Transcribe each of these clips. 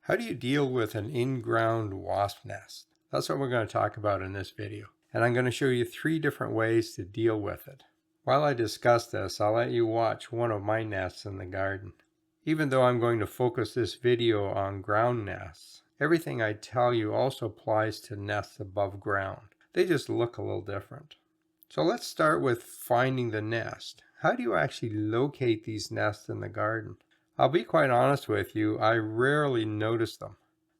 How do you deal with an in-ground wasp nest? That's what we're going to talk about in this video. And I'm going to show you 3 different ways to deal with it. While I discuss this, I'll let you watch one of my nests in the garden. Even though I'm going to focus this video on ground nests, everything I tell you also applies to nests above ground. They just look a little different. So let's start with finding the nest. How do you actually locate these nests in the garden? I'll be quite honest with you, I rarely notice them.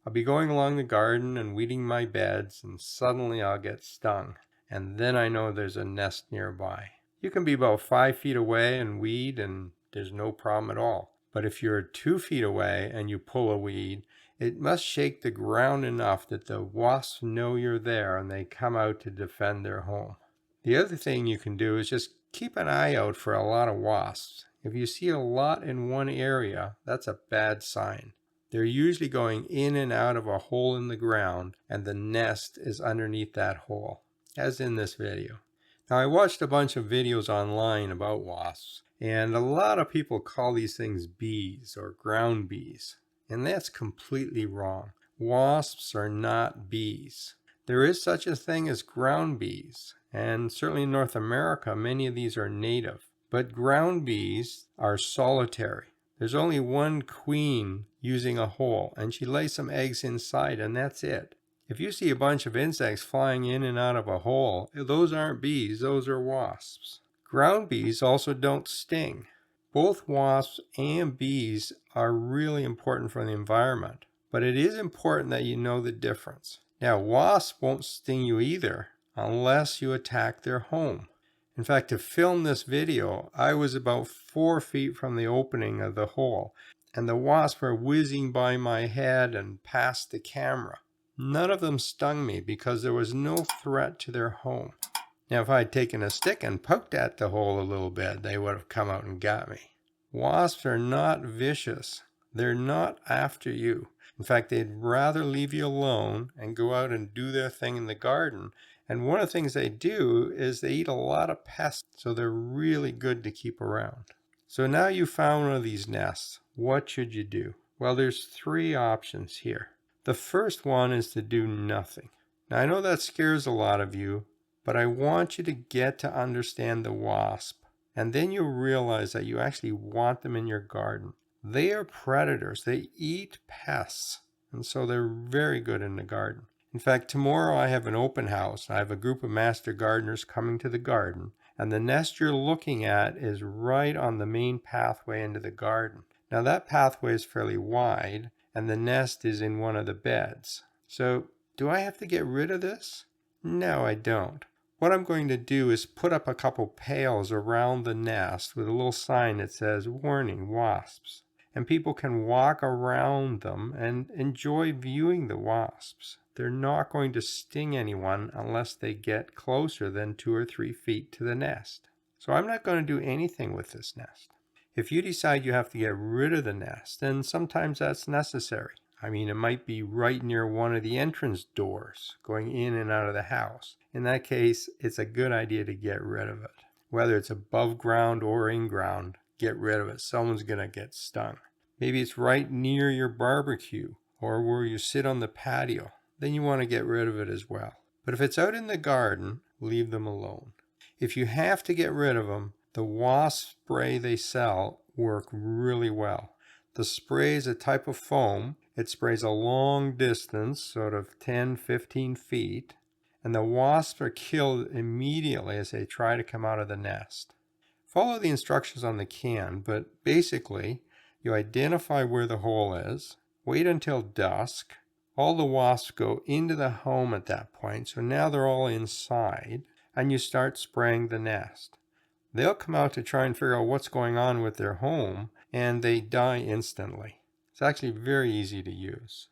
I'll be going along the garden and weeding my beds, and suddenly I'll get stung. And then I know there's a nest nearby. You can be about 5 feet away and weed, and there's no problem at all. But if you're 2 feet away and you pull a weed, it must shake the ground enough that the wasps know you're there and they come out to defend their home. The other thing you can do is just keep an eye out for a lot of wasps. If you see a lot in one area, that's a bad sign. They're usually going in and out of a hole in the ground, and the nest is underneath that hole, as in this video. Now, I watched a bunch of videos online about wasps, and a lot of people call these things bees or ground bees, and that's completely wrong. Wasps are not bees. There is such a thing as ground bees, and certainly in North America, many of these are native. But ground bees are solitary. There's only one queen using a hole, and she lays some eggs inside, and that's it. If you see a bunch of insects flying in and out of a hole, those aren't bees, those are wasps. Ground bees also don't sting. Both wasps and bees are really important for the environment, but it is important that you know the difference. Now, wasps won't sting you either unless you attack their home. In fact, to film this video, I was about 4 feet from the opening of the hole, and the wasps were whizzing by my head and past the camera. None of them stung me because there was no threat to their home. Now, if I had taken a stick and poked at the hole a little bit, they would have come out and got me. Wasps are not vicious. They're not after you. In fact, they'd rather leave you alone and go out and do their thing in the garden. And one of the things they do is they eat a lot of pests, so they're really good to keep around. So now you've found one of these nests. What should you do? Well, there's 3 options here. The first one is to do nothing. Now, I know that scares a lot of you, but I want you to get to understand the wasp. And then you'll realize that you actually want them in your garden. They are predators. They eat pests, and so they're very good in the garden. In fact, tomorrow I have an open house. I have a group of master gardeners coming to the garden, and the nest you're looking at is right on the main pathway into the garden. Now, that pathway is fairly wide, and the nest is in one of the beds. So, do I have to get rid of this? No, I don't. What I'm going to do is put up a couple pails around the nest with a little sign that says, "Warning, wasps." And people can walk around them and enjoy viewing the wasps. They're not going to sting anyone unless they get closer than 2 or 3 feet to the nest. So I'm not going to do anything with this nest. If you decide you have to get rid of the nest, then sometimes that's necessary. I mean, it might be right near one of the entrance doors going in and out of the house. In that case, it's a good idea to get rid of it. Whether it's above ground or in ground, get rid of it. Someone's going to get stung. Maybe it's right near your barbecue or where you sit on the patio. Then you want to get rid of it as well. But if it's out in the garden, leave them alone. If you have to get rid of them, the wasp spray they sell work really well. The spray is a type of foam. It sprays a long distance, sort of 10, 15 feet, and the wasps are killed immediately as they try to come out of the nest. Follow the instructions on the can, but basically, you identify where the hole is, wait until dusk. All the wasps go into the home at that point, so now they're all inside, and you start spraying the nest. They'll come out to try and figure out what's going on with their home, and they die instantly. It's actually very easy to use.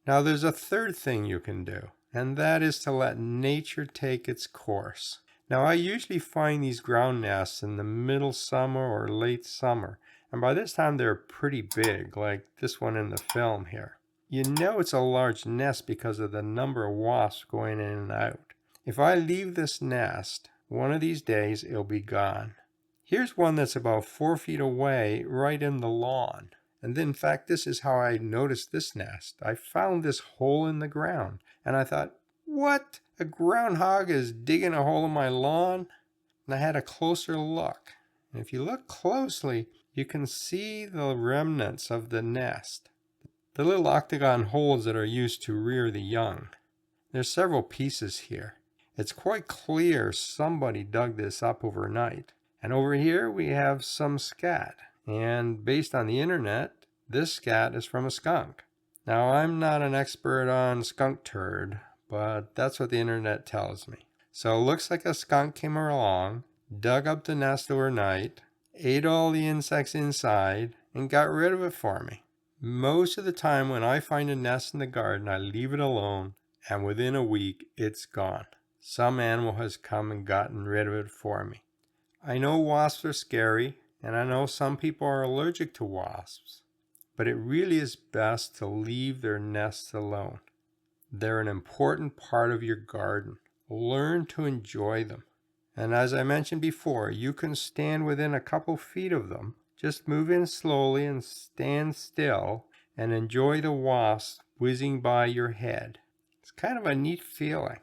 Now, there's a third thing you can do, and that is to let nature take its course. Now, I usually find these ground nests in the middle summer or late summer, and by this time they're pretty big, like this one in the film here. You know it's a large nest because of the number of wasps going in and out. If I leave this nest, one of these days it'll be gone. Here's one that's about 4 feet away, right in the lawn. And then, in fact, this is how I noticed this nest. I found this hole in the ground, and I thought, what? A groundhog is digging a hole in my lawn? And I had a closer look. And if you look closely, you can see the remnants of the nest, the little octagon holes that are used to rear the young. There's several pieces here. It's quite clear somebody dug this up overnight. And over here we have some scat. And based on the internet, this scat is from a skunk. Now, I'm not an expert on skunk turd, but that's what the internet tells me. So it looks like a skunk came along, dug up the nest overnight, ate all the insects inside, and got rid of it for me. Most of the time when I find a nest in the garden, I leave it alone, and within a week, it's gone. Some animal has come and gotten rid of it for me. I know wasps are scary, and I know some people are allergic to wasps, but it really is best to leave their nests alone. They're an important part of your garden. Learn to enjoy them. And as I mentioned before, you can stand within a couple feet of them. Just move in slowly and stand still and enjoy the wasps whizzing by your head. It's kind of a neat feeling.